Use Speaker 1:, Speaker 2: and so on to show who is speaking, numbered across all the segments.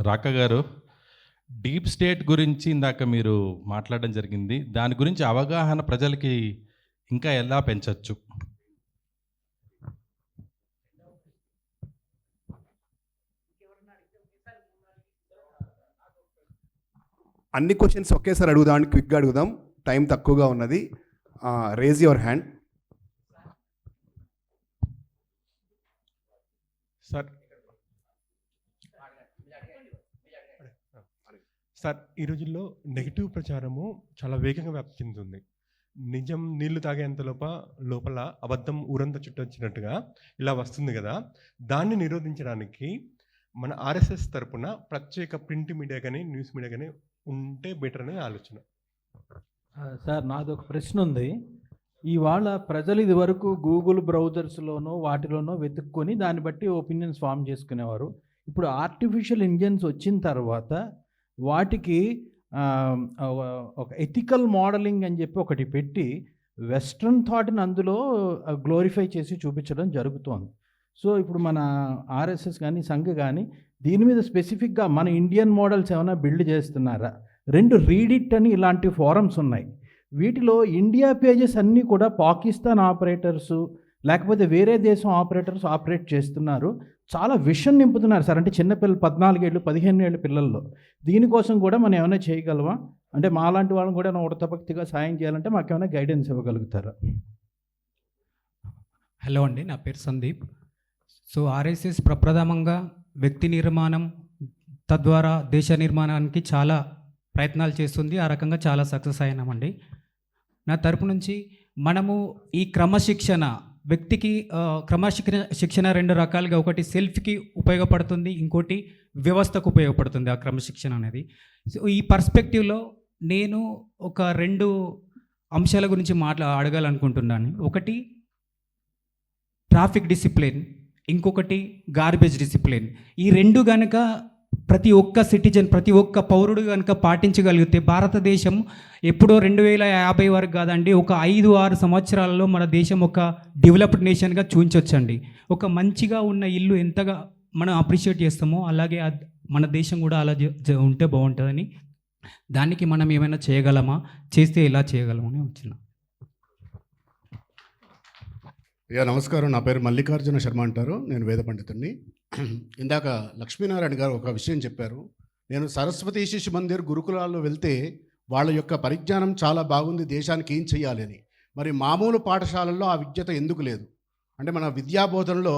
Speaker 1: రాకా గారు, deep state గురించి ఇందాక మీరు మాట్లాడడం జరిగింది. దాని గురించి అవగాహన ప్రజలకి ఇంకా ఎలా పెంచవచ్చు?
Speaker 2: అన్ని క్వశ్చన్స్ ఒకేసారి అడుగుదాం, క్విక్గా అడుగుదాం, టైం తక్కువగా ఉన్నది. Raise your hand.
Speaker 3: సార్, ఈ రోజుల్లో నెగిటివ్ ప్రచారము చాలా వేగంగా వ్యాప్తి చెందుతుంది. నిజం నీళ్లు తాగేంత లోపల అబద్ధం ఊరంతా చుట్టొచ్చినట్టుగా ఇలా వస్తుంది కదా. దాన్ని నిరోధించడానికి మన ఆర్ఎస్ఎస్ తరపున ప్రత్యేక ప్రింట్ మీడియా కానీ న్యూస్ మీడియా కానీ ఉంటే బెటర్ అనేది ఆలోచన.
Speaker 4: సార్, నాది ఒక ప్రశ్న ఉంది. ఇవాళ ప్రజలు ఇది వరకు గూగుల్ బ్రౌజర్స్లోనో వాటిలోనో వెతుక్కొని దాన్ని బట్టి ఒపీనియన్స్ ఫామ్ చేసుకునేవారు. ఇప్పుడు ఆర్టిఫిషియల్ ఇంటెలిజెన్స్ వచ్చిన తర్వాత వాటికి ఒక ఎథికల్ మోడలింగ్ అని చెప్పి ఒకటి పెట్టి వెస్ట్రన్ థాట్ని అందులో గ్లోరిఫై చేసి చూపించడం జరుగుతోంది. సో ఇప్పుడు మన ఆర్ఎస్ఎస్ కానీ సంఘ కానీ దీని మీద స్పెసిఫిక్గా మన ఇండియన్ మోడల్స్ ఏమైనా బిల్డ్ చేస్తున్నారా? 2 రీడిట్ అని ఇలాంటి ఫోరమ్స్ ఉన్నాయి. వీటిలో ఇండియా పేజెస్ అన్నీ కూడా పాకిస్తాన్ ఆపరేటర్సు లేకపోతే వేరే దేశం ఆపరేటర్స్ ఆపరేట్ చేస్తున్నారు. చాలా విషన్ నింపుతున్నారు సార్. అంటే చిన్నపిల్లలు 14 ఏళ్ళు 15 ఏళ్ళ పిల్లల్లో. దీనికోసం కూడా మనం ఏమైనా చేయగలమా? అంటే మాలాంటి వాళ్ళని కూడా ఉడతభక్తిగా సాయం చేయాలంటే మాకేమైనా గైడెన్స్ ఇవ్వగలుగుతారా?
Speaker 5: హలో అండి, నా పేరు సందీప్. సో ఆర్ఎస్ఎస్ ప్రప్రథమంగా వ్యక్తి నిర్మాణం తద్వారా దేశ నిర్మాణానికి చాలా ప్రయత్నాలు చేస్తుంది. ఆ రకంగా చాలా సక్సెస్ అయినామండి. నా తరపు నుంచి మనము ఈ క్రమశిక్షణ వ్యక్తికి శిక్షణ 2 రకాలుగా, ఒకటి సెల్ఫ్కి ఉపయోగపడుతుంది, ఇంకోటి వ్యవస్థకు ఉపయోగపడుతుంది ఆ క్రమశిక్షణ అనేది. సో ఈ పర్స్పెక్టివ్లో నేను ఒక 2 అంశాల గురించి అడగాలనుకుంటున్నాను. ఒకటి ట్రాఫిక్ డిసిప్లిన్, ఇంకొకటి గార్బేజ్ డిసిప్లిన్. ఈ 2 కనుక ప్రతి ఒక్క సిటిజన్, ప్రతి ఒక్క పౌరుడు కనుక పాటించగలిగితే భారతదేశం ఎప్పుడో 2050 వరకు కాదండి, ఒక 5-6 సంవత్సరాలలో మన దేశం ఒక డెవలప్డ్ నేషన్గా చూపించవచ్చండి. ఒక మంచిగా ఉన్న ఇల్లు ఎంతగా మనం అప్రిషియేట్ చేస్తామో అలాగే మన దేశం కూడా అలా ఉంటే బాగుంటుందని, దానికి మనం ఏమైనా చేయగలమా, చేస్తే ఎలా చేయగలమని వచ్చిన.
Speaker 6: నమస్కారం, నా పేరు మల్లికార్జున శర్మ అంటారు. నేను వేద పండితుడిని. ఇందాక లక్ష్మీనారాయణ గారు ఒక విషయం చెప్పారు. నేను సరస్వతి శిశు మందిర్ గురుకులాల్లో వెళ్తే వాళ్ళ యొక్క పరిజ్ఞానం చాలా బాగుంది, దేశానికి ఏం చేయాలి అని. మరి మామూలు పాఠశాలల్లో ఆ విజ్ఞత ఎందుకు లేదు? అంటే మన విద్యాబోధనలో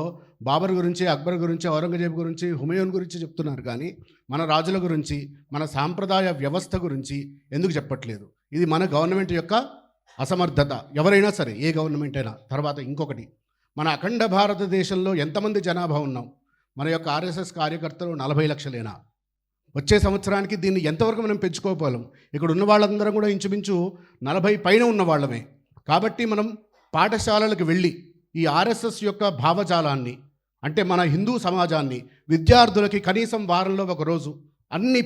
Speaker 6: బాబర్ గురించి, అక్బర్ గురించి, ఔరంగజేబు గురించి, హుమయూన్ గురించి చెప్తున్నారు, కానీ మన రాజుల గురించి, మన సాంప్రదాయ వ్యవస్థ గురించి ఎందుకు చెప్పట్లేదు? ఇది మన గవర్నమెంట్ యొక్క అసమర్థత. ఎవరైనా సరే, ఏ గవర్నమెంట్ అయినా. తర్వాత ఇంకొకటి, మన అఖండ భారతదేశంలో ఎంతమంది జనాభా ఉన్నాం? మన యొక్క ఆర్ఎస్ఎస్ కార్యకర్తలు 40 లక్షలేనా? వచ్చే సంవత్సరానికి దీన్ని ఎంతవరకు మనం పెంచుకోగలం? ఇక్కడ ఉన్న వాళ్ళందరం కూడా ఇంచుమించు 40 పైన ఉన్న వాళ్ళమే. కాబట్టి మనం పాఠశాలలకు వెళ్ళి ఈ ఆర్ఎస్ఎస్ యొక్క భావజాలాన్ని, అంటే మన హిందూ సమాజాన్ని విద్యార్థులకి కనీసం వారంలో ఒక రోజు,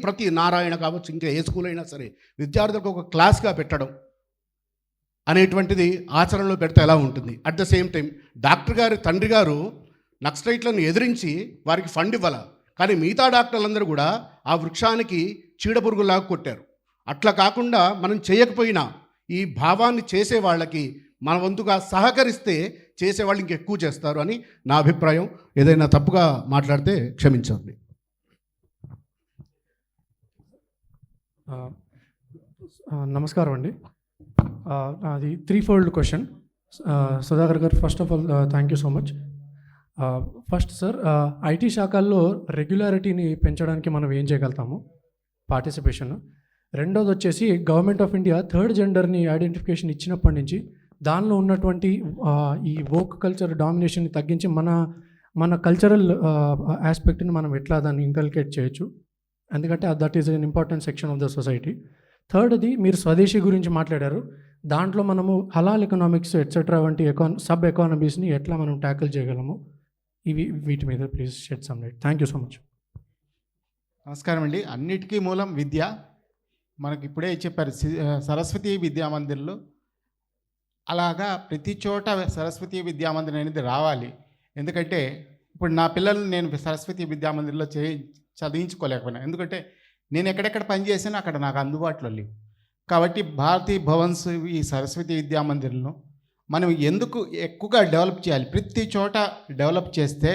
Speaker 6: ప్రతి నారాయణ కావచ్చు, ఇంకా ఏ స్కూల్ అయినా సరే, విద్యార్థులకు ఒక క్లాస్గా పెట్టడం అనేటువంటిది ఆచరణలో పెడితే ఎలా ఉంటుంది? At the same time doctor గారి తండ్రి గారు నక్సలైట్లను ఎదిరించి వారికి ఫండ్ ఇవ్వాల, కానీ మిగతా డాక్టర్లందరూ కూడా ఆ వృక్షానికి చీడపురుగులాగా కొట్టారు. అట్లా కాకుండా మనం చేయకపోయినా ఈ భావాన్ని చేసే వాళ్ళకి మన వంతుగా సహకరిస్తే చేసేవాళ్ళు ఇంకెక్కువ చేస్తారు అని నా అభిప్రాయం. ఏదైనా తప్పుగా మాట్లాడితే క్షమించండి.
Speaker 7: నమస్కారం అండి. అది 3-fold క్వశ్చన్. సుధాకర్ గారు, first of all thank you so much. First sir, IT శాఖల్లో రెగ్యులారిటీని పెంచడానికి మనం ఏం చేయగలుగుతాము? పార్టిసిపేషన్. రెండోది వచ్చేసి గవర్నమెంట్ ఆఫ్ ఇండియా 3rd జెండర్ని ఐడెంటిఫికేషన్ ఇచ్చినప్పటి నుంచి దానిలో ఉన్నటువంటి ఈ వోక్ కల్చర్ డామినేషన్ని తగ్గించి మన కల్చరల్ ఆస్పెక్ట్ని మనం ఎట్లా దాన్ని ఇంకల్కేట్ చేయొచ్చు? ఎందుకంటే that is an important section of the society. థర్డ్ది, మీరు స్వదేశీ గురించి మాట్లాడారు. దాంట్లో మనము హలాల్ ఎకనామిక్స్ ఎట్సెట్రా వంటి సబ్ ఎకానమీస్ని ఎట్లా మనం ట్యాకిల్ చేయగలము? వీటి మీద please shed some light. Thank you so much.
Speaker 8: నమస్కారం అండి. అన్నిటికీ మూలం విద్య. మనకి ఇప్పుడే చెప్పారు సరస్వతి విద్యామందిర్లు. అలాగా ప్రతి చోట సరస్వతి విద్యామందిరం అనేది రావాలి. ఎందుకంటే ఇప్పుడు నా పిల్లల్ని నేను సరస్వతి విద్యామందిర్లో చదివించుకోలేకపోయినా. ఎందుకంటే నేను ఎక్కడెక్కడ పని చేశానో అక్కడ నాకు అందుబాటులో లేవు. కాబట్టి భారతీ భవన్స్, ఈ సరస్వతి విద్యా మందిర్లో మనం ఎందుకు ఎక్కువగా డెవలప్ చేయాలి, ప్రతి చోట డెవలప్ చేస్తే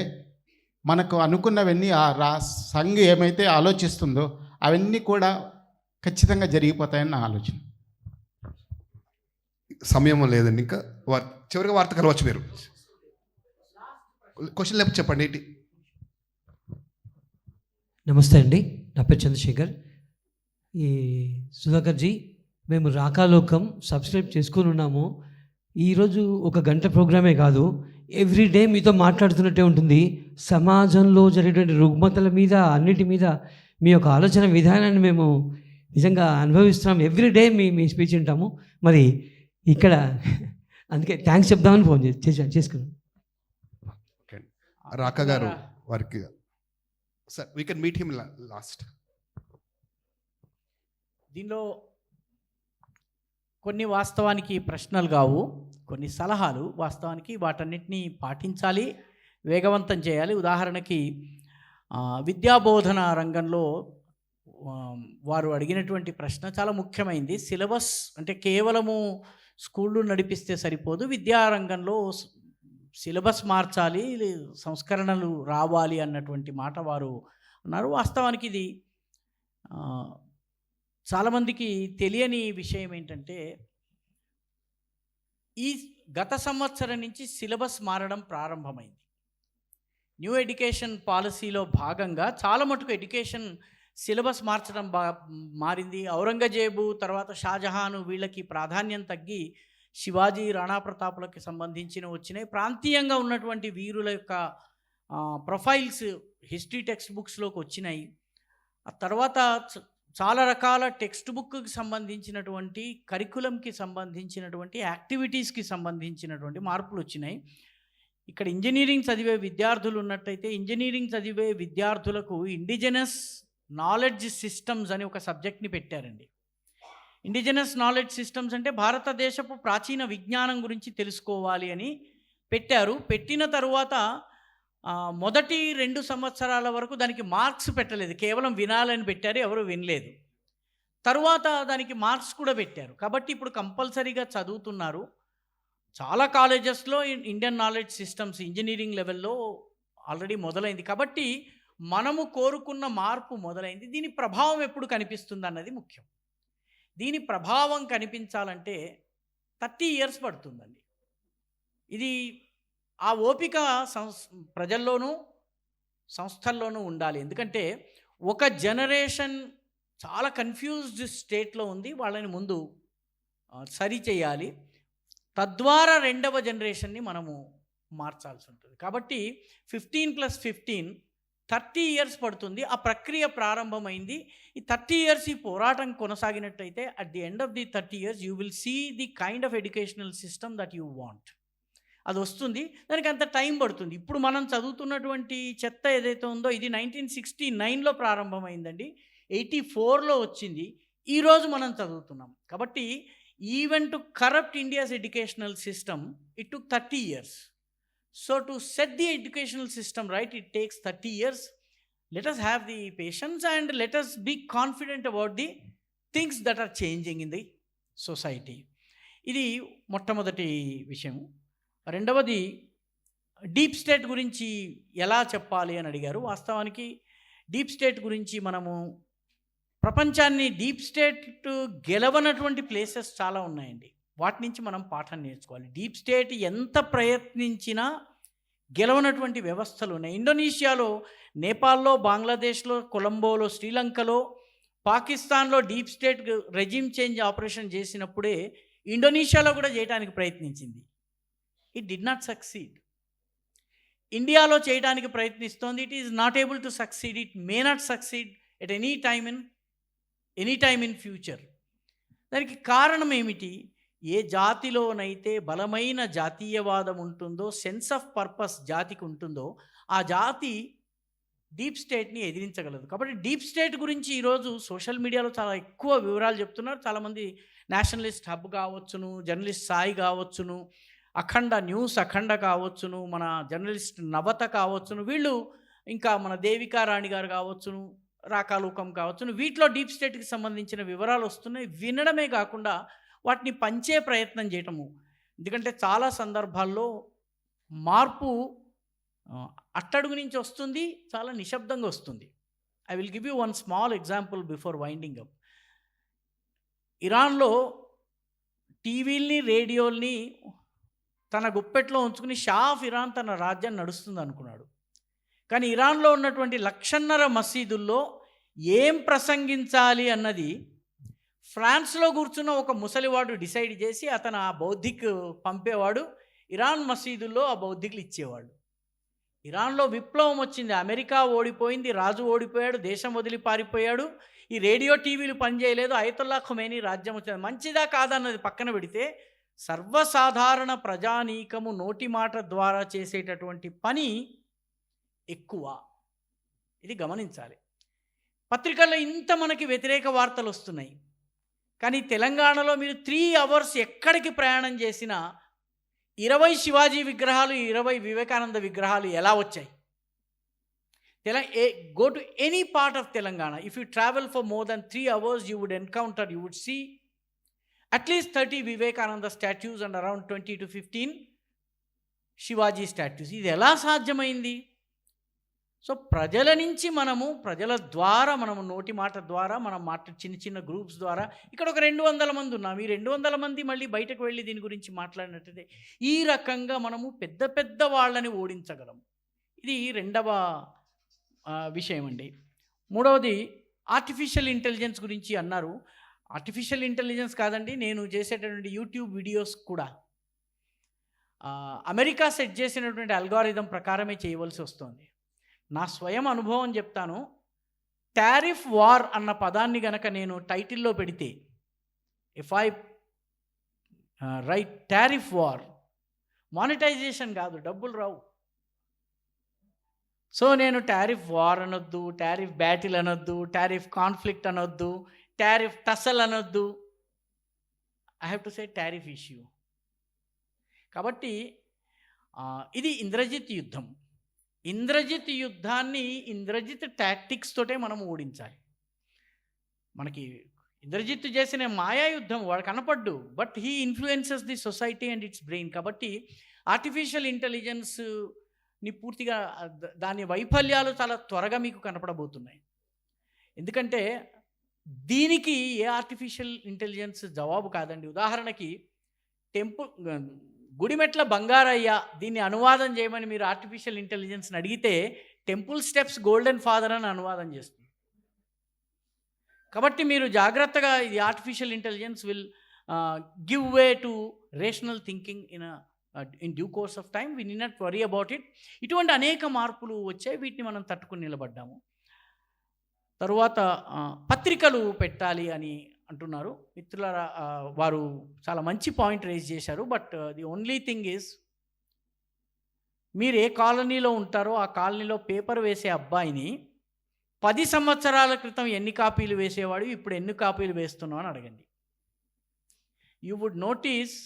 Speaker 8: మనకు అనుకున్నవన్నీ సంఘ్ ఏమైతే ఆలోచిస్తుందో అవన్నీ కూడా ఖచ్చితంగా జరిగిపోతాయని నా ఆలోచన.
Speaker 2: సమయం లేదండి ఇంకా. చివరిగా వార్త కలవచ్చు మీరు. క్వశ్చన్ లేకపోతే చెప్పండి ఏంటి.
Speaker 9: నమస్తే అండి, నా పేరు చంద్రశేఖర్. ఈ సుధాకర్ జీ, మేము రాకా లోకం సబ్స్క్రైబ్ చేసుకుని ఉన్నాము. ఈరోజు ఒక గంట ప్రోగ్రామే కాదు, ఎవ్రీడే మీతో మాట్లాడుతున్నట్టే ఉంటుంది. సమాజంలో జరిగేటువంటి రుగ్మతల మీద, అన్నిటి మీద మీ యొక్క ఆలోచన విధానాన్ని మేము నిజంగా అనుభవిస్తున్నాం. ఎవ్రీడే మీ స్పీచ్ వింటాము. మరి ఇక్కడ అందుకే థ్యాంక్స్ చెప్దామని ఫోన్ చేసుకున్నాం.
Speaker 2: రాకా గారు వారికి sir, we can meet him last.
Speaker 10: దీనిలో కొన్ని వాస్తవానికి ప్రశ్నలు కావు, కొన్ని సలహాలు వాస్తవానికి. వాటన్నిటినీ పాటించాలి, వేగవంతం చేయాలి. ఉదాహరణకి విద్యాబోధన రంగంలో వారు అడిగినటువంటి ప్రశ్న చాలా ముఖ్యమైనది. సిలబస్ అంటే కేవలము స్కూళ్ళు నడిపిస్తే సరిపోదు, విద్యారంగంలో సిలబస్ మార్చాలి, సంస్కరణలు రావాలి అన్నటువంటి మాట వారు అన్నారు. వాస్తవానికి ఇది చాలామందికి తెలియని విషయం ఏంటంటే, ఈ గత సంవత్సరం నుంచి సిలబస్ మారడం ప్రారంభమైంది. న్యూ ఎడ్యుకేషన్ పాలసీలో భాగంగా చాలా మటుకు ఎడ్యుకేషన్ సిలబస్ మార్చడం మారింది. ఔరంగజేబు తర్వాత షాజహాను వీళ్ళకి ప్రాధాన్యం తగ్గి శివాజీ, రాణా ప్రతాపులకి సంబంధించిన వచ్చినాయి. ప్రాంతీయంగా ఉన్నటువంటి వీరుల యొక్క ప్రొఫైల్స్ హిస్టరీ టెక్స్ట్ బుక్స్లోకి వచ్చినాయి. ఆ తర్వాత చాలా రకాల టెక్స్ట్ బుక్కి సంబంధించినటువంటి, కరికులంకి సంబంధించినటువంటి, యాక్టివిటీస్కి సంబంధించినటువంటి మార్పులు వచ్చినాయి. ఇక్కడ ఇంజనీరింగ్ చదివే విద్యార్థులు ఉన్నట్టయితే, ఇంజనీరింగ్ చదివే విద్యార్థులకు ఇండిజినస్ నాలెడ్జ్ సిస్టమ్స్ అని ఒక సబ్జెక్ట్ని పెట్టారండి. ఇండిజినస్ నాలెడ్జ్ సిస్టమ్స్ అంటే భారతదేశపు ప్రాచీన విజ్ఞానం గురించి తెలుసుకోవాలి అని పెట్టారు. పెట్టిన తరువాత మొదటి 2 సంవత్సరాల వరకు దానికి మార్క్స్ పెట్టలేదు, కేవలం వినాలని పెట్టారు, ఎవరు వినలేదు. తరువాత దానికి మార్క్స్ కూడా పెట్టారు. కాబట్టి ఇప్పుడు కంపల్సరీగా చదువుతున్నారు. చాలా కాలేజెస్లో ఇండియన్ నాలెడ్జ్ సిస్టమ్స్ ఇంజనీరింగ్ లెవెల్లో ఆల్రెడీ మొదలైంది. కాబట్టి మనము కోరుకున్న మార్పు మొదలైంది. దీని ప్రభావం ఎప్పుడు కనిపిస్తుంది అన్నది ముఖ్యం. దీని ప్రభావం కనిపించాలంటే 30 years పడుతుందండి. ఇది ఆ ఓపిక ప్రజల్లోనూ సంస్థల్లోనూ ఉండాలి. ఎందుకంటే ఒక జనరేషన్ చాలా కన్ఫ్యూజ్డ్ స్టేట్లో ఉంది, వాళ్ళని ముందు సరి చేయాలి. తద్వారా 2వ జనరేషన్ని మనము మార్చాల్సి ఉంటుంది. కాబట్టి 15+15 30 years పడుతుంది. ఆ ప్రక్రియ ప్రారంభమైంది. ఈ 30 years ఈ పోరాటం కొనసాగినట్టయితే at the end of the 30 years you will see the kind of educational system that you want. అది వస్తుంది. దానికి అంత టైం పడుతుంది. ఇప్పుడు మనం చదువుతున్నటువంటి చెత్త ఏదైతే ఉందో ఇది 1969లో ప్రారంభమైందండి, 84లో వచ్చింది, ఈరోజు మనం చదువుతున్నాం. కాబట్టి even to corrupt India's educational system it took 30 years. So to set the educational system right, it takes 30 years. Let us have the patience and let us be confident about the things that are changing in the society. ఇది మొట్టమొదటి విషయం. రెండవది deep state గురించి ఎలా చెప్పాలి అని అడిగారు. వాస్తవానికి డీప్ స్టేట్ గురించి మనము ప్రపంచాన్ని డీప్ స్టేట్ గెలవనటువంటి ప్లేసెస్ చాలా ఉన్నాయండి. వాటి నుంచి మనం పాఠం నేర్చుకోవాలి. డీప్ స్టేట్ ఎంత ప్రయత్నించినా గెలవనటువంటి వ్యవస్థలు ఉన్నాయి. ఇండోనేషియాలో, నేపాల్లో, బంగ్లాదేశ్లో, కొలంబోలో, శ్రీలంకలో, పాకిస్తాన్లో deep state regime change operation చేసినప్పుడే ఇండోనేషియాలో కూడా చేయడానికి ప్రయత్నించింది. It did not succeed. ఇండియాలో చేయడానికి ప్రయత్నిస్తోంది. It is not able to succeed. It may not succeed at any time in future. దానికి కారణం ఏమిటి? ఏ జాతిలోనైతే బలమైన జాతీయవాదం ఉంటుందో, సెన్స్ ఆఫ్ పర్పస్ జాతికి ఉంటుందో, ఆ జాతి డీప్ స్టేట్ని ఎదిరించగలదు. కాబట్టి డీప్ స్టేట్ గురించి ఈరోజు సోషల్ మీడియాలో చాలా ఎక్కువ వివరాలు చెప్తున్నారు. చాలామంది నేషనలిస్ట్ హబ్ కావచ్చును, జర్నలిస్ట్ సాయి కావచ్చును, అఖండ న్యూస్ అఖండ కావచ్చును, మన జర్నలిస్ట్ నవత కావచ్చును, వీళ్ళు ఇంకా మన దేవికా రాణి గారు కావచ్చును, రాకా లోకం కావచ్చు, వీటిలో డీప్ స్టేట్కి సంబంధించిన వివరాలు వస్తున్నాయి. వినడమే కాకుండా వాటిని పంచే ప్రయత్నం చేయటము. ఎందుకంటే చాలా సందర్భాల్లో మార్పు అట్టడుగు నుంచి వస్తుంది, చాలా నిశ్శబ్దంగా వస్తుంది. I will give you one small example before winding up. ఇరాన్లో టీవీల్ని, రేడియోల్ని తన గుప్పెట్లో ఉంచుకుని షా ఆఫ్ ఇరాన్ తన రాజ్యాన్ని నడుస్తుంది అనుకున్నాడు. కానీ ఇరాన్లో ఉన్నటువంటి 1.5 మసీదుల్లో ఏం ప్రసంగించాలి అన్నది ఫ్రాన్స్లో కూర్చున్న ఒక ముసలివాడు డిసైడ్ చేసి అతను ఆ బౌద్ధిక్ పంపేవాడు, ఇరాన్ మసీదుల్లో ఆ బౌద్ధికులు ఇచ్చేవాడు. ఇరాన్లో విప్లవం వచ్చింది, అమెరికా ఓడిపోయింది, రాజు ఓడిపోయాడు, దేశం వదిలి పారిపోయాడు, ఈ రేడియో టీవీలు పనిచేయలేదు, అయతుల్లా ఖుమైనీ రాజ్యం వచ్చింది. మంచిదా కాదన్నది పక్కన పెడితే సర్వసాధారణ ప్రజానీకము నోటి మాట ద్వారా చేసేటటువంటి పని ఎక్కువ. ఇది గమనించాలి. పత్రికల్లో ఇంత మనకి వ్యతిరేక వార్తలు వస్తున్నాయి, కానీ తెలంగాణలో మీరు 3 అవర్స్ ఎక్కడికి ప్రయాణం చేసినా 20 శివాజీ విగ్రహాలు, 20 వివేకానంద విగ్రహాలు ఎలా వచ్చాయి? Go to any part of Telangana. If you travel for more than 3 hours, you would see at least 30 Vivekananda statues and around 20 to 15 Shivaji statues. ఇది ఎలా సాధ్యమైంది? సో ప్రజల నుంచి ప్రజల ద్వారా నోటి మాట ద్వారా చిన్న చిన్న గ్రూప్స్ ద్వారా ఇక్కడ ఒక 200 మంది ఉన్నాం. ఈ 200 మంది మళ్ళీ బయటకు వెళ్ళి దీని గురించి మాట్లాడినట్టయితే ఈ రకంగా పెద్ద పెద్ద వాళ్ళని ఓడించగలం. ఇది రెండవ విషయం అండి. మూడవది ఆర్టిఫిషియల్ ఇంటెలిజెన్స్ గురించి అన్నారు. ఆర్టిఫిషియల్ ఇంటెలిజెన్స్ కాదండి, నేను చేసేటటువంటి యూట్యూబ్ వీడియోస్ కూడా అమెరికా సెట్ చేసినటువంటి అల్గారిథం ప్రకారమే చేయవలసి వస్తుంది. నా స్వయం అనుభవం చెప్తాను. టారిఫ్ వార్ అన్న పదాన్ని గనక నేను టైటిల్లో పెడితే, if I write tariff war, monetization కాదు, డబ్బులు రావు. సో నేను టారిఫ్ వార్ అనొద్దు, టారిఫ్ బ్యాటిల్ అనొద్దు, టారిఫ్ కాన్ఫ్లిక్ట్ అనొద్దు, టారిఫ్ టసల్ అనొద్దు. I have to say tariff issue. కాబట్టి ఇది ఇంద్రజిత్ యుద్ధం. ఇంద్రజిత్ యుద్ధాన్ని ఇంద్రజిత్ టాక్టిక్స్ తోటే మనం ఓడించాలి. మనకి ఇంద్రజిత్ చేసిన మాయా యుద్ధం వాడు కనపడ్డు, but he influences the society and its brain. కాబట్టి ఆర్టిఫిషియల్ ఇంటెలిజెన్స్ని పూర్తిగా దాని వైఫల్యాలు చాలా త్వరగా మీకు కనపడబోతున్నాయి. ఎందుకంటే దీనికి ఏ ఆర్టిఫిషియల్ ఇంటెలిజెన్స్ జవాబు కాదండి. ఉదాహరణకి గుడిమెట్ల బంగారయ్య దీన్ని అనువాదం చేయమని మీరు ఆర్టిఫిషియల్ ఇంటెలిజెన్స్ని అడిగితే టెంపుల్ స్టెప్స్ గోల్డెన్ ఫాదర్ అని అనువాదం చేస్తుంది. కాబట్టి మీరు జాగ్రత్తగా, ఇది artificial intelligence will give way to rational thinking in due course of time. We need not worry about it. ఇటువంటి అనేక మార్పులు వచ్చాయి, వీటిని మనం తట్టుకుని నిలబడ్డాము. తరువాత పత్రికలు పెట్టాలి అని అంటున్నారు మిత్రులారా. వారు చాలా మంచి పాయింట్ రేజ్ చేశారు. But the only thing is, మీరు ఏ కాలనీలో ఉంటారో ఆ కాలనీలో పేపర్ వేసే అబ్బాయిని 10 సంవత్సరాల క్రితం ఎన్ని కాపీలు వేసేవాడు, ఇప్పుడు ఎన్ని కాపీలు వేస్తున్నావు అని అడగండి. యూ వుడ్ నోటీస్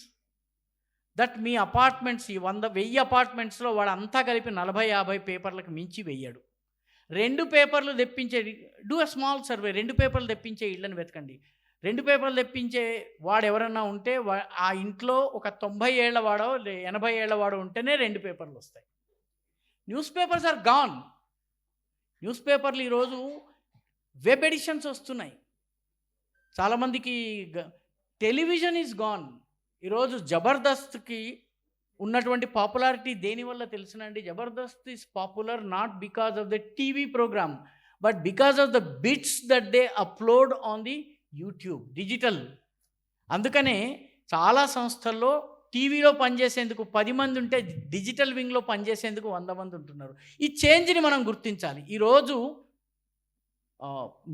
Speaker 10: దట్ మీ అపార్ట్మెంట్స్, ఈ 100,000 అపార్ట్మెంట్స్లో వాడు అంతా కలిపి 40-50 పేపర్లకు మించి వెయ్యాడు. 2 పేపర్లు తెప్పించే, డూ అ స్మాల్ సర్వే, 2 పేపర్లు తెప్పించే ఇళ్ళని వెతకండి. 2 పేపర్లు తెప్పించే వాడు ఎవరన్నా ఉంటే ఆ ఇంట్లో ఒక 90 ఏళ్ల వాడో 80 ఏళ్ల వాడో ఉంటేనే 2 పేపర్లు వస్తాయి. News papers are gone. News పేపర్లు ఈరోజు వెబ్ ఎడిషన్స్ వస్తున్నాయి. చాలామందికి టెలివిజన్ ఈజ్ గాన్. ఈరోజు జబర్దస్త్కి ఉన్నటువంటి పాపులారిటీ దేనివల్ల తెలుసునండి? Jabardasth is popular not because of the TV program, but because of the bits that they upload on the YouTube digital. అందుకనే చాలా సంస్థల్లో టీవీలో పనిచేసేందుకు 10 మంది ఉంటే డిజిటల్ వింగ్లో పనిచేసేందుకు 100 మంది ఉంటున్నారు. ఈ చేంజ్ని మనం గుర్తించాలి. ఈరోజు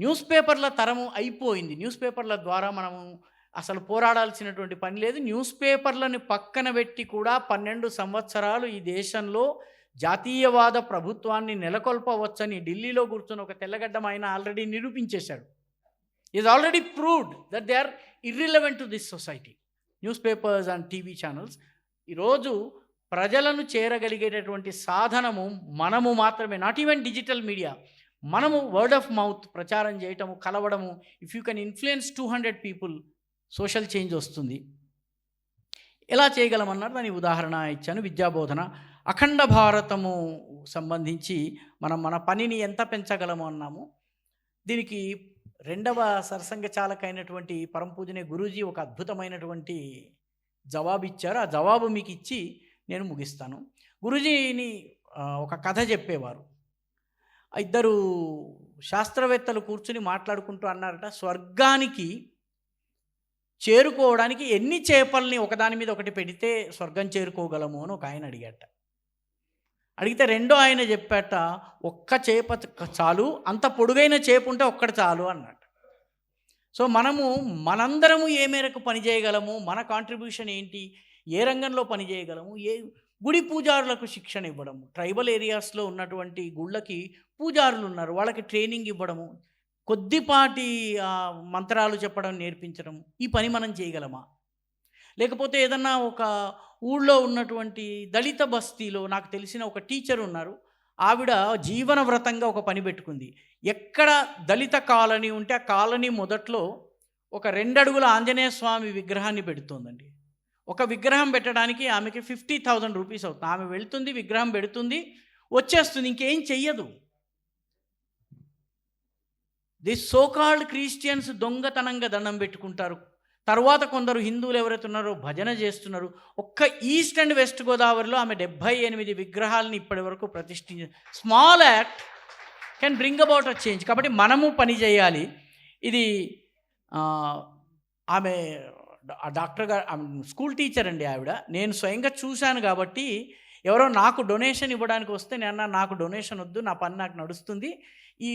Speaker 10: న్యూస్ పేపర్ల తరము అయిపోయింది. న్యూస్ పేపర్ల ద్వారా మనము అసలు పోరాడాల్సినటువంటి పని లేదు. న్యూస్ పేపర్లను పక్కన పెట్టి కూడా 12 సంవత్సరాలు ఈ దేశంలో జాతీయవాద ప్రభుత్వాన్ని నెలకొల్పవచ్చని ఢిల్లీలో కూర్చున్న ఒక తెల్లగడ్డం ఆయన ఆల్రెడీ నిరూపించేశాడు. Is already proved that they are irrelevant to this society. Newspapers and TV channels ఈరోజు ప్రజలను చేరగలిగేటటువంటి సాధనము మనము మాత్రమే, నాట్ ఈవెన్ డిజిటల్ మీడియా. మనము వర్డ్ ఆఫ్ మౌత్ ప్రచారం చేయటము, కలవడము. If you can influence 200 people, social change వస్తుంది. ఎలా చేయగలమన్నారు దాని ఉదాహరణ ఇచ్చాను. విద్యాబోధన, అఖండ భారతము సంబంధించి మనం మన పనిని ఎంత పెంచగలము అన్నాము. దీనికి రెండవ సరసంఘచాలకైనటువంటి పరంపూజనే గురూజీ ఒక అద్భుతమైనటువంటి జవాబు ఇచ్చారు. ఆ జవాబు మీకు ఇచ్చి నేను ముగిస్తాను. గురూజీని ఒక కథ చెప్పేవారు. ఇద్దరు శాస్త్రవేత్తలు కూర్చుని మాట్లాడుకుంటూ అన్నారట, స్వర్గానికి చేరుకోవడానికి ఎన్ని చేపల్ని ఒకదాని మీద ఒకటి పెడితే స్వర్గం చేరుకోగలము అని ఒక ఆయన అడిగాట. అడిగితే రెండో ఆయన చెప్పాట, ఒక్క చేప చాలు, అంత పొడుగైన చేప ఉంటే ఒక్కటి చాలు అన్నట్టు. సో మనందరము ఏ మేరకు పని చేయగలము, మన కాంట్రిబ్యూషన్ ఏంటి, ఏ రంగంలో పని చేయగలము, గుడి పూజారులకు శిక్షణ ఇవ్వడము, ట్రైబల్ ఏరియాస్లో ఉన్నటువంటి గుళ్ళకి పూజారులు ఉన్నారు, వాళ్ళకి ట్రైనింగ్ ఇవ్వడము, కొద్దిపాటి మంత్రాలు చెప్పడం, నేర్పించడం, ఈ పని మనం చేయగలమా? లేకపోతే ఏదన్నా ఒక ఊళ్ళో ఉన్నటువంటి దళిత బస్తీలో నాకు తెలిసిన ఒక టీచర్ ఉన్నారు, ఆవిడ జీవన వ్రతంగా ఒక పని పెట్టుకుంది. ఎక్కడ దళిత కాలనీ ఉంటే ఆ కాలనీ మొదట్లో ఒక 2 అడుగుల ఆంజనేయ స్వామి విగ్రహాన్ని పెడుతోందండి. ఒక విగ్రహం పెట్టడానికి ఆమెకి 50,000 రూపీస్ అవుతుంది. ఆమె వెళ్తుంది, విగ్రహం పెడుతుంది, వచ్చేస్తుంది, ఇంకేం చెయ్యదు. ది సోకాల్డ్ క్రిస్టియన్స్ దొంగతనంగా దండం పెట్టుకుంటారు. తర్వాత కొందరు హిందువులు ఎవరైతే ఉన్నారో భజన చేస్తున్నారు. ఒక్క ఈస్ట్ అండ్ వెస్ట్ గోదావరిలో ఆమె 78 విగ్రహాలని ఇప్పటి వరకు ప్రతిష్ఠించి. Small act can bring about a change. కాబట్టి మనము పని చేయాలి. ఇది ఆమె డాక్టర్ గారు, స్కూల్ టీచర్ అండి ఆవిడ. నేను స్వయంగా చూశాను కాబట్టి, ఎవరో నాకు డొనేషన్ ఇవ్వడానికి వస్తే నేను నాకు డొనేషన్ వద్దు, నా పని నాకు నడుస్తుంది, ఈ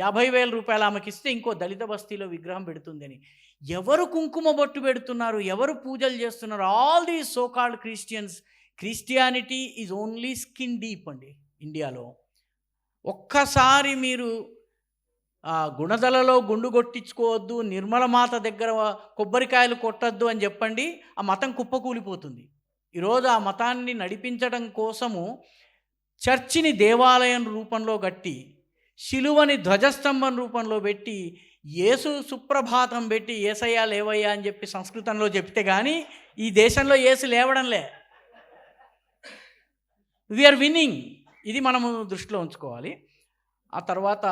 Speaker 10: 50,000 రూపాయలు ఆమెకి ఇస్తే ఇంకో దళిత బస్తీలో విగ్రహం పెడుతుందని. ఎవరు కుంకుమ బొట్టు పెడుతున్నారు, ఎవరు పూజలు చేస్తున్నారు? All these so called Christians. Christianity is only skin deep అండి ఇండియాలో. ఒక్కసారి మీరు గుణదలలో గుండు కొట్టించుకోవద్దు, నిర్మలమాత దగ్గర కొబ్బరికాయలు కొట్టద్దు అని చెప్పండి, ఆ మతం కుప్పకూలిపోతుంది. ఈరోజు ఆ మతాన్ని నడిపించడం కోసము చర్చిని దేవాలయం రూపంలో కట్టి, శిలువని ధ్వజస్తంభం రూపంలో పెట్టి, యేసు సుప్రభాతం పెట్టి యేసయ్యా లేవయ్యా అని చెప్పి సంస్కృతంలో చెప్తే కానీ ఈ దేశంలో యేసు లేవడంలే. We are winnowing. ఇది మనము దృష్టిలో ఉంచుకోవాలి. ఆ తర్వాత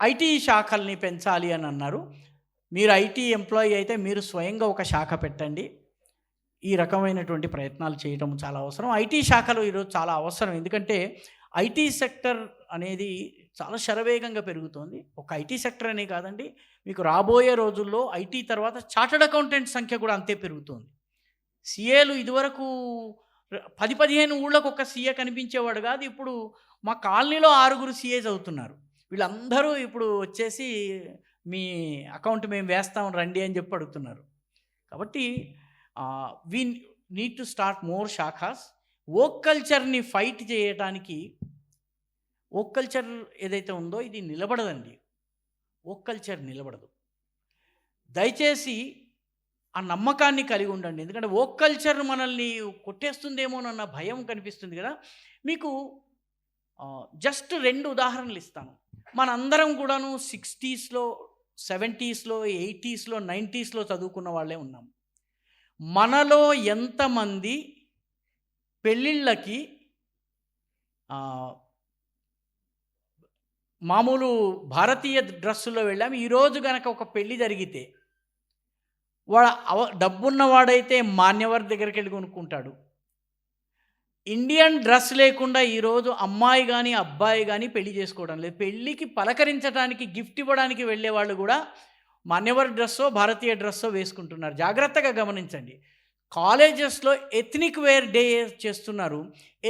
Speaker 10: ఐటీ శాఖల్ని పెంచాలి అని అన్నారు. మీరు ఐటీ ఎంప్లాయీ అయితే మీరు స్వయంగా ఒక శాఖ పెట్టండి. ఈ రకమైనటువంటి ప్రయత్నాలు చేయడం చాలా అవసరం. ఐటీ శాఖలు ఈరోజు చాలా అవసరం. ఎందుకంటే ఐటీ సెక్టర్ అనేది చాలా శరవేగంగా పెరుగుతోంది. ఒక ఐటీ సెక్టర్ అనే కాదండి, మీకు రాబోయే రోజుల్లో ఐటీ తర్వాత చార్టర్డ్ అకౌంటెంట్ సంఖ్య కూడా అంతే పెరుగుతోంది. సీఏలు ఇదివరకు 10-15 ఊళ్ళకు ఒక సీఏ కనిపించేవాడు కాదు. ఇప్పుడు మా కాలనీలో 6 సీఏస్ అవుతున్నారు. వీళ్ళందరూ ఇప్పుడు వచ్చేసి మీ అకౌంట్ మేము వేస్తాం రండి అని చెప్పి అడుగుతున్నారు. కాబట్టి we need to start more శాఖాస్. వోక్ కల్చర్ని ఫైట్ చేయడానికి, వోక్ కల్చర్ ఏదైతే ఉందో ఇది నిలబడదండి. వోక్ కల్చర్ నిలబడదు. దయచేసి ఆ నమ్మకాన్ని కలిగి ఉండండి. ఎందుకంటే వోక్ కల్చర్ మనల్ని కొట్టేస్తుందేమోనన్న భయం కనిపిస్తుంది కదా. మీకు జస్ట్ 2 ఉదాహరణలు ఇస్తాను. మనందరం కూడాను 60s, 70s, 80s, 90s చదువుకున్న వాళ్ళే ఉన్నాం. మనలో ఎంతమంది పెళ్ళిళ్ళకి మామూలు భారతీయ డ్రెస్సులో వెళ్ళాం. ఈరోజు కనుక ఒక పెళ్ళి జరిగితే డబ్బున్నవాడైతే మాన్యవర్ దగ్గరికి వెళ్ళి కొనుక్కుంటాడు. ఇండియన్ డ్రెస్ లేకుండా ఈరోజు అమ్మాయి కానీ అబ్బాయి కానీ పెళ్లి చేసుకోవడం లేదు. పెళ్ళికి పలకరించడానికి, గిఫ్ట్ ఇవ్వడానికి వెళ్ళే వాళ్ళు కూడా మాన్యవర్ డ్రెస్సో భారతీయ డ్రెస్సో వేసుకుంటున్నారు. జాగ్రత్తగా గమనించండి. కాలేజెస్లో ఎథ్నిక్ వేర్ డే చేస్తున్నారు.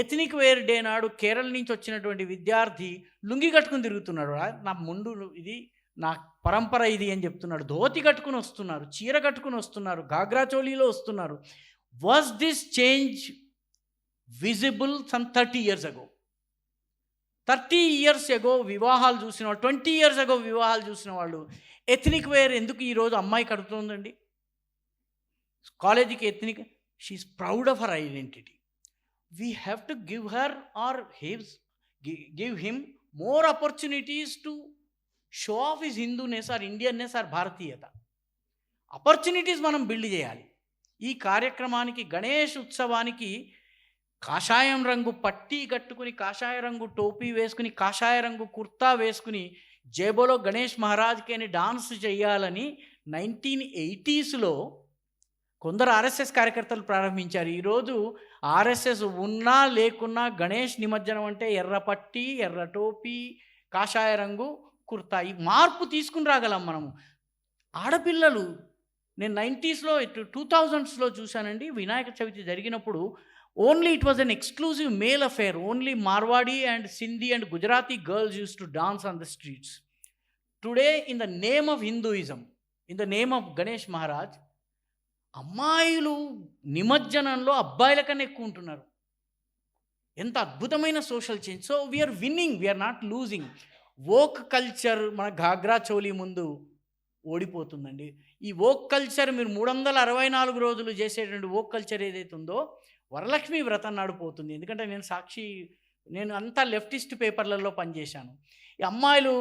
Speaker 10: ఎథ్నిక్ వేర్ డే నాడు కేరళ నుంచి వచ్చినటువంటి విద్యార్థి లుంగి కట్టుకుని తిరుగుతున్నాడు. నా ముందు ఇది నా పరంపర ఇది అని చెప్తున్నాడు. ధోతి కట్టుకుని వస్తున్నారు, చీర కట్టుకుని వస్తున్నారు, గాగ్రా చోళీలో వస్తున్నారు. Was this change visible some 30 years ago? 30 years ago వివాహాలు చూసిన వాళ్ళు, 20 years ago వివాహాలు చూసిన వాళ్ళు ఎథ్నిక్ వేర్ ఎందుకు ఈరోజు అమ్మాయి కడుతుందండి? కాలేజీకి ethnic, she is proud of her identity. We have to give her or give him more opportunities to show off his Hinduness or Indianness or భారతీయత. ఆపర్చునిటీస్ మనం బిల్డ్ చేయాలి. ఈ కార్యక్రమానికి, గణేష్ ఉత్సవానికి కాషాయం రంగు పట్టీ కట్టుకుని, కాషాయ రంగు టోపీ వేసుకుని, కాషాయ రంగు కుర్తా వేసుకుని జేబోలో గణేష్ మహారాజ్కి అని డాన్స్ చేయాలని 1980sలో కొందరు ఆర్ఎస్ఎస్ కార్యకర్తలు ప్రారంభించారు. ఈరోజు ఆర్ఎస్ఎస్ ఉన్నా లేకున్నా గణేష్ నిమజ్జనం అంటే ఎర్ర పట్టీ, ఎర్ర టోపీ, కాషాయ రంగు కుర్తా. ఈ మార్పు తీసుకుని రాగలం మనము. ఆడపిల్లలు, నేను 90sలో 2000sలో చూశానండి, వినాయక చవితి జరిగినప్పుడు only it was an exclusive male affair. Only Marwari and Sindhi and Gujarati girls use to dance on the streets. Today in the name of Hinduism, in the name of Ganesh Maharaj, అమ్మాయిలు నిమజ్జనంలో అబ్బాయిల కన్నా ఎక్కువ ఉంటున్నారు. ఎంత అద్భుతమైన social change. So we are winning, we are not losing. Woke culture మన ఘాగ్రా చోలీ ముందు ఓడిపోతుందండి. ఈ వోక్ కల్చర్ మీరు 364 రోజులు చేసేటువంటి వోక్ కల్చర్ ఏదైతే ఉందో వరలక్ష్మి వ్రతం నాడు పోతుంది. ఎందుకంటే నేను అంతా లెఫ్టిస్ట్ పేపర్లలో పనిచేశాను. ఈ అమ్మాయిలు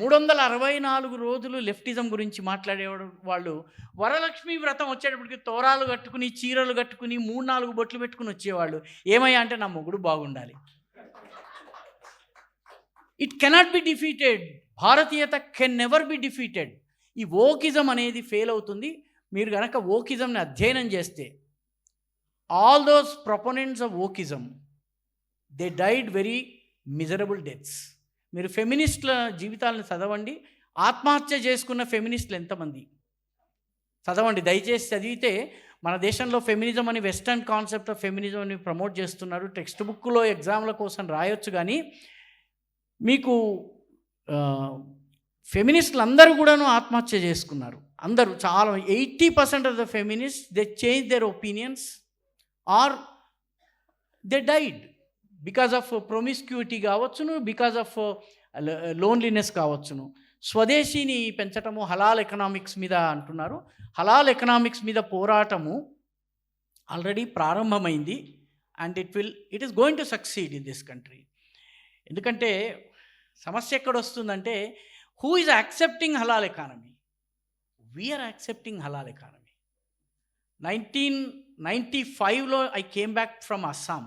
Speaker 10: 364 రోజులు లెఫ్టిజం గురించి మాట్లాడే వాళ్ళు వరలక్ష్మి వ్రతం వచ్చేటప్పటికి తోరాలు కట్టుకుని, చీరలు కట్టుకుని, 3-4 బొట్లు పెట్టుకుని వచ్చేవాళ్ళు. ఏమయ్యా అంటే నా మొగుడు బాగుండాలి. It cannot be defeated. భారతీయత కెన్ నెవర్ బి డిఫీటెడ్. ఈ వోకిజం అనేది ఫెయిల్ అవుతుంది. మీరు కనుక వోకిజంని అధ్యయనం చేస్తే, all those proponents of wokism they died very miserable deaths. మీరు ఫెమినిస్టుల జీవితాలను చదవండి. ఆత్మహత్య చేసుకున్న ఫెమినిస్టులు ఎంతమంది చదవండి దయచేసి. చదివితే మన దేశంలో ఫెమినిజం అని, వెస్టర్న్ కాన్సెప్ట్ ఆఫ్ ఫెమినిజం అని ప్రమోట్ చేస్తున్నారు. టెక్స్ట్ బుక్లో ఎగ్జామ్ల కోసం రాయొచ్చు, కానీ మీకు ఫెమినిస్టులు అందరూ కూడాను ఆత్మహత్య చేసుకున్నారు. అందరూ, చాలా 80% of the feminist they change their opinions or they died because of promiscuity కావచ్చును, బికాజ్ ఆఫ్ లోన్లీనెస్ కావచ్చును. స్వదేశీని పెంచటము, హలాల్ ఎకనామిక్స్ మీద అంటున్నారు. హలాల్ ఎకనామిక్స్ మీద పోరాటము ఆల్రెడీ ప్రారంభమైంది. And it is going to succeed in this country. ఎందుకంటే సమస్య ఎక్కడ వస్తుందంటే, హూ ఈజ్ యాక్సెప్టింగ్ హలాల్ ఎకానమీ? వీఆర్ యాక్సెప్టింగ్ హలాల్ ఎకానమీ. 1995లో I came back from Assam.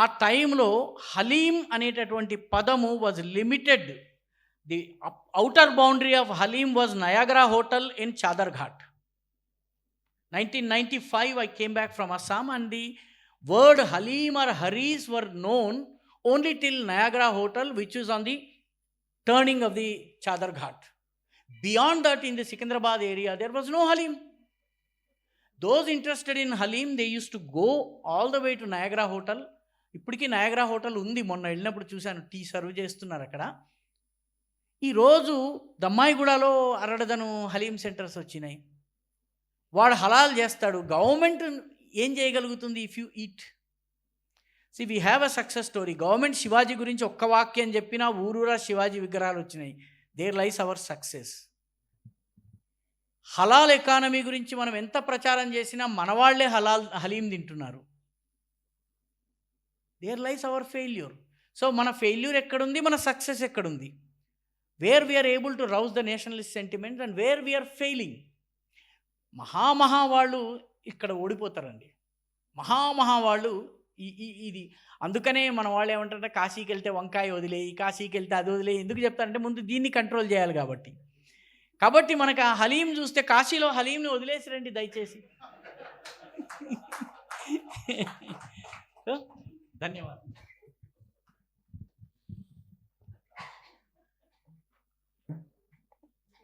Speaker 10: ఆ టైంలో హలీం అనేటటువంటి పదము was limited. The outer boundary of హలీం was Niagara hotel in Chadarghat. 1995 I came back from Assam, and the word Halim or Haris were known only till Niagara Hotel, which is on the turning of the Chadar Ghat. Beyond that, in the Secunderabad area, there was no Halim. Those interested in Halim, they used to go all the way to Niagara Hotel. ఇప్పటికీ Niagara hotel ఉంది. మొన్న వెళ్ళినప్పుడు చూశాను, tea serve చేస్తున్నారు అక్కడ. ఈరోజు దమ్మాయిగూడలో అరడదను haleem centres వచ్చినాయి. వాడు హలాల్ చేస్తాడు. గవర్నమెంట్ ఏం చేయగలుగుతుంది? If you eat. See we have a success story. Government Shivaji గురించి ఒక్క వాక్యం చెప్పినా ఊరూరా శివాజీ విగ్రహాలు వచ్చినాయి. There lies our success. హలాల్ ఎకానమీ గురించి మనం ఎంత ప్రచారం చేసినా మనవాళ్లే హలీం తింటున్నారు. There lies our failure. So మన ఫెయిల్యూర్ ఎక్కడుంది, మన సక్సెస్ ఎక్కడుంది? Where we are able to rouse the nationalist sentiments and where we are failing. మహా వాళ్ళు ఇక్కడ ఓడిపోతారండి. వాళ్ళు ఇది. అందుకనే మన వాళ్ళు ఏమంటారంటే, కాశీకి వెళ్తే వంకాయ వదిలేయి, కాశీకి వెళ్తే అది వదిలేయి. ఎందుకు చెప్తారంటే, ముందు దీన్ని కంట్రోల్ చేయాలి కాబట్టి మనకు ఆ హలీం చూస్తే కాశీలో హలీంని వదిలేసిరండి దయచేసి. ధన్యవాదాలు.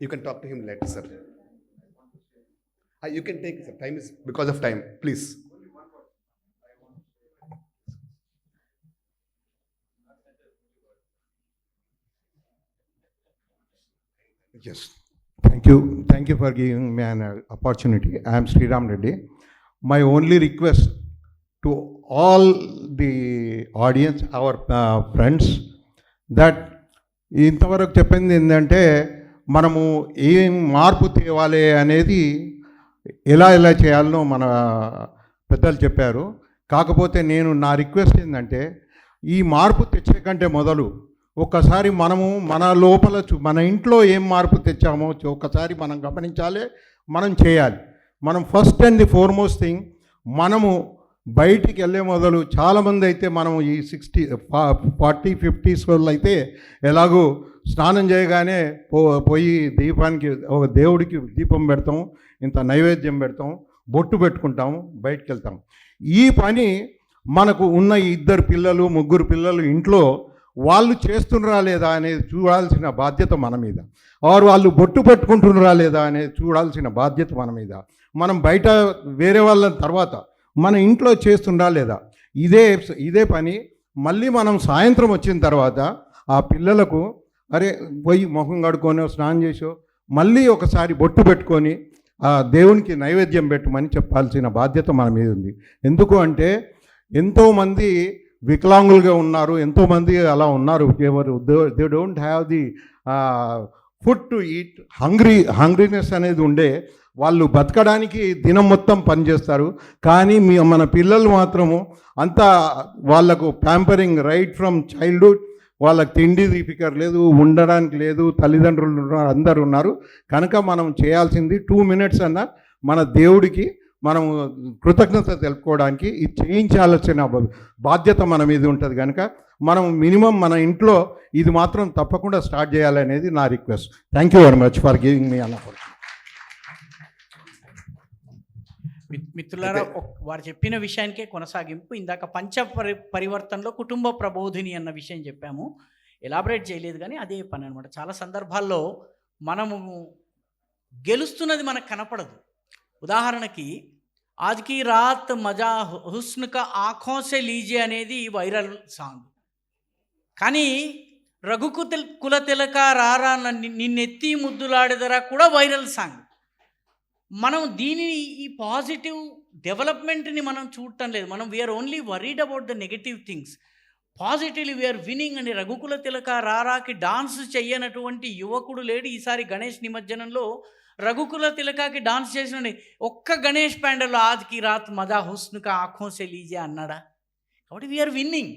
Speaker 2: You can talk to him later, sir. You can take, sir. Time is because of time. Please. Yes. Thank you for giving me an opportunity. I am Sriram Reddy. My only request to all the audience, our friends, that ఇంతవరకు చెప్పింది ఏంటంటే, మనము ఏం మార్పు తేవాలి అనేది ఎలా చేయాలనో మన పెద్దలు చెప్పారు. కాకపోతే నా రిక్వెస్ట్ ఏంటంటే, ఈ మార్పు తెచ్చే కంటే మొదలు ఒక్కసారి మనము మన లోపల మన ఇంట్లో ఏం మార్పు తెచ్చామో ఒక్కసారి మనం గమనించాలి, మనం చేయాలి. మనం first and the foremost thing, మనము బయటికి వెళ్ళే మొదలు చాలామంది అయితే మనం ఈ 40, 50s వాళ్ళు అయితే ఎలాగో స్నానం చేయగానే పోయి దీపానికి ఒక దేవుడికి దీపం పెడతాం, ఇంత నైవేద్యం పెడతాం, బొట్టు పెట్టుకుంటాము, బయటికి వెళ్తాం. ఈ పని మనకు ఉన్న 2 పిల్లలు 3 పిల్లలు ఇంట్లో వాళ్ళు చేస్తున్నారా లేదా అనేది చూడాల్సిన బాధ్యత మన మీద, వాళ్ళు బొట్టు పెట్టుకుంటున్నారా లేదా అనేది చూడాల్సిన బాధ్యత మన మీద. మనం బయట వేరే వాళ్ళ తర్వాత మన ఇంట్లో చేస్తుండా లేదా, ఇదే పని మళ్ళీ మనం సాయంత్రం వచ్చిన తర్వాత ఆ పిల్లలకు అరే పోయి మొహం కడుక్కొని స్నానం చేసో మళ్ళీ ఒకసారి బొట్టు పెట్టుకొని ఆ దేవునికి నైవేద్యం పెట్టమని చెప్పాల్సిన బాధ్యత మన మీద ఉంది. ఎందుకు అంటే ఎంతోమంది వికలాంగులుగా ఉన్నారు, ఎంతోమంది అలా ఉన్నారు, they don't have the food to eat, hungriness అనేది ఉండే, వాళ్ళు బతకడానికి దినం మొత్తం పనిచేస్తారు. కానీ మన పిల్లలు మాత్రము అంతా వాళ్ళకు ప్యాంపరింగ్ రైట్ ఫ్రమ్ చైల్డ్హుడ్, వాళ్ళకి తిండి ఫికర్ లేదు, ఉండడానికి లేదు, తల్లిదండ్రులు ఉన్నారు, అందరు ఉన్నారు. కనుక మనం చేయాల్సింది 2 minutes అన్న మన దేవుడికి మనము కృతజ్ఞత తెలుపుకోవడానికి ఇది చేయించాల్సిన బాధ్యత మన మీద ఉంటుంది. కనుక మనం మినిమం మన ఇంట్లో ఇది మాత్రం తప్పకుండా స్టార్ట్ చేయాలనేది నా request. Thank you very much for giving me అన్న.
Speaker 10: మిత్రులారా, వారు చెప్పిన విషయానికే కొనసాగింపు. ఇందాక పరివర్తనలో కుటుంబ ప్రబోధిని అన్న విషయం చెప్పాము, ఎలాబరేట్ చేయలేదు, కానీ అదే పని అనమాట. చాలా సందర్భాల్లో మనము గెలుస్తున్నది మనకు కనపడదు. ఉదాహరణకి ఆజ్ కీ రాత్ మజా హుస్న్ కా ఆంఖోं से लीजिए అనేది వైరల్ సాంగ్, కానీ కుల తిలక రారా నిన్నెత్తి ముద్దులాడెదరా కూడా వైరల్ సాంగ్. మనం దీనిని ఈ పాజిటివ్ డెవలప్మెంట్ని మనం చూడటం లేదు. మనం we are only worried about the negative things. Positively we are winning అని రఘుకుల తిలక రారాకి డాన్స్ చెయ్యనటువంటి యువకుడు లేడు. ఈసారి గణేష్ నిమజ్జనంలో రఘుకుల తిలకాకి డాన్స్ చేసిన ఒక్క గణేష్ ప్యాండల్లో ఆజ్కి రాత్ మజా హుస్న్ కా ఆంఖోं से लीजिए అన్నాడా? కాబట్టి వీఆర్ విన్నింగ్.